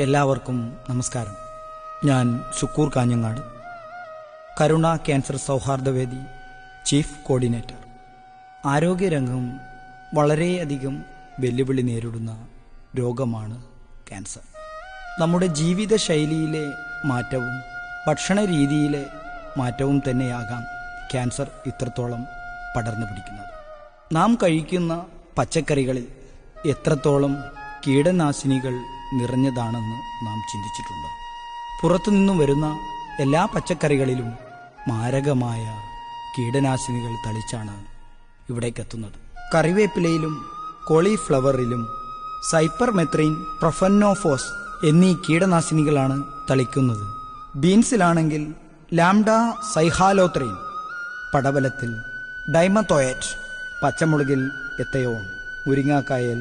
എല്ലാവർക്കും നമസ്കാരം. ഞാൻ ശുക്കൂർ കാഞ്ഞങ്ങാട്, കരുണ ക്യാൻസർ സൗഹാർദ്ദവേദി ചീഫ് കോർഡിനേറ്റർ. ആരോഗ്യരംഗം വളരെയധികം വെല്ലുവിളി നേരിടുന്ന രോഗമാണ് ക്യാൻസർ. നമ്മുടെ ജീവിതശൈലിയിലെ മാറ്റവും ഭക്ഷണ രീതിയിലെ മാറ്റവും തന്നെയാകാം ക്യാൻസർ ഇത്രത്തോളം പടർന്നു പിടിക്കുന്നത്. നാം കഴിക്കുന്ന പച്ചക്കറികളിൽ എത്രത്തോളം കീടനാശിനികൾ നിറഞ്ഞതാണെന്ന് നാം ചിന്തിച്ചിട്ടുണ്ട്. പുറത്തുനിന്നും വരുന്ന എല്ലാ പച്ചക്കറികളിലും മാരകമായ കീടനാശിനികൾ തളിച്ചാണ് ഇവിടേക്കെത്തുന്നത്. കറിവേപ്പിലയിലും കോളിഫ്ലവറിലും സൈപ്പർമെത്രിൻ, പ്രൊഫനോഫോസ് എന്നീ കീടനാശിനികളാണ് തളിക്കുന്നത്. ബീൻസിലാണെങ്കിൽ ലാംഡ സൈഹാലോത്രിൻ, പടവലത്തിൽ ഡൈമത്തോയേറ്റ്, പച്ചമുളകിൽ എത്തയോൺ, മുരിങ്ങാക്കായൽ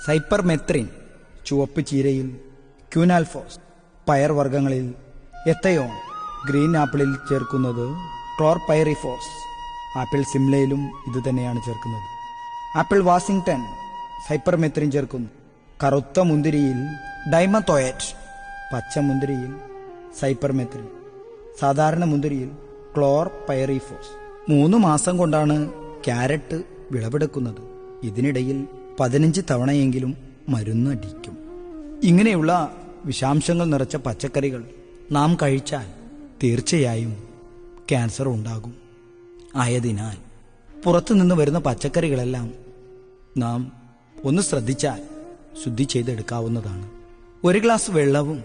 സൈപ്പർമെത്രിൻ, ചുവപ്പ് ചീരയിൽ ക്യൂനാൽഫോസ്, പയർവർഗ്ഗങ്ങളിൽ എത്തയോൺ, ഗ്രീൻ ആപ്പിളിൽ ചേർക്കുന്നത് ക്ലോർപൈറിഫോസ്, ആപ്പിൾ സിംലയിലും ഇതുതന്നെയാണ് ചേർക്കുന്നത്. ആപ്പിൾ വാഷിംഗ്ടൺ സൈപ്പർമെത്രിൻ ചേർക്കുന്നു. കറുത്ത മുന്തിരിയിൽ ഡൈമത്തോയേറ്റ്, പച്ചമുന്തിരിയിൽ സൈപ്പർമെത്രിൻ, സാധാരണ മുന്തിരിയിൽ ക്ലോർപൈറിഫോസ്. 3 മാസം കൊണ്ടാണ് ക്യാരറ്റ് വിളവെടുക്കുന്നത്. ഇതിനിടയിൽ 15 തവണയെങ്കിലും മരുന്നടിക്കും. ഇങ്ങനെയുള്ള വിഷാംശങ്ങൾ നിറച്ച പച്ചക്കറികൾ നാം കഴിച്ചാൽ തീർച്ചയായും ക്യാൻസർ ഉണ്ടാകും. ആയതിനാൽ പുറത്തുനിന്ന് വരുന്ന പച്ചക്കറികളെല്ലാം നാം ഒന്ന് ശ്രദ്ധിച്ചാൽ ശുദ്ധി ചെയ്തെടുക്കാവുന്നതാണ്. 1 ഗ്ലാസ് വെള്ളവും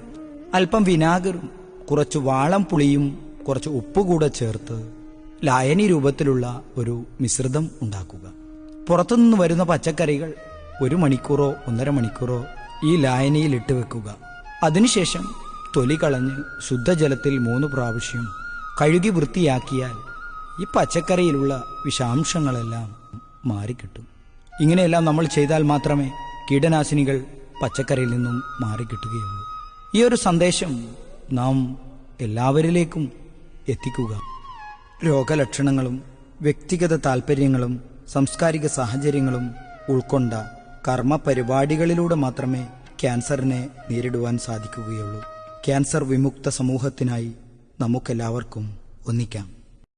അല്പം വിനാഗിറും കുറച്ച് വാളം പുളിയും കുറച്ച് ഉപ്പ് കൂടെ ചേർത്ത് ലായനി രൂപത്തിലുള്ള ഒരു മിശ്രിതം ഉണ്ടാക്കുക. പുറത്തുനിന്ന് വരുന്ന പച്ചക്കറികൾ 1 മണിക്കൂറോ 1.5 മണിക്കൂറോ ഈ ലായനിയിൽ ഇട്ട് വെക്കുക. അതിനുശേഷം തൊലി കളഞ്ഞ് ശുദ്ധജലത്തിൽ 3 പ്രാവശ്യം കഴുകി വൃത്തിയാക്കിയാൽ ഈ പച്ചക്കറിയിലുള്ള വിഷാംശങ്ങളെല്ലാം മാറിക്കിട്ടും. ഇങ്ങനെയെല്ലാം നമ്മൾ ചെയ്താൽ മാത്രമേ കീടനാശിനികൾ പച്ചക്കറിയിൽ നിന്നും മാറിക്കിട്ടുകയുള്ളൂ. ഈ ഒരു സന്ദേശം നാം എല്ലാവരിലേക്കും എത്തിക്കുക. രോഗലക്ഷണങ്ങളും വ്യക്തിഗത താൽപ്പര്യങ്ങളും സാംസ്കാരിക സാഹചര്യങ്ങളും ഉൾക്കൊണ്ട കർമ്മപരിപാടികളിലൂടെ മാത്രമേ ക്യാൻസറിനെ നേരിടുവാൻ സാധിക്കുകയുള്ളൂ. ക്യാൻസർ വിമുക്ത സമൂഹത്തിനായി നമുക്കെല്ലാവർക്കും ഒന്നിക്കാം.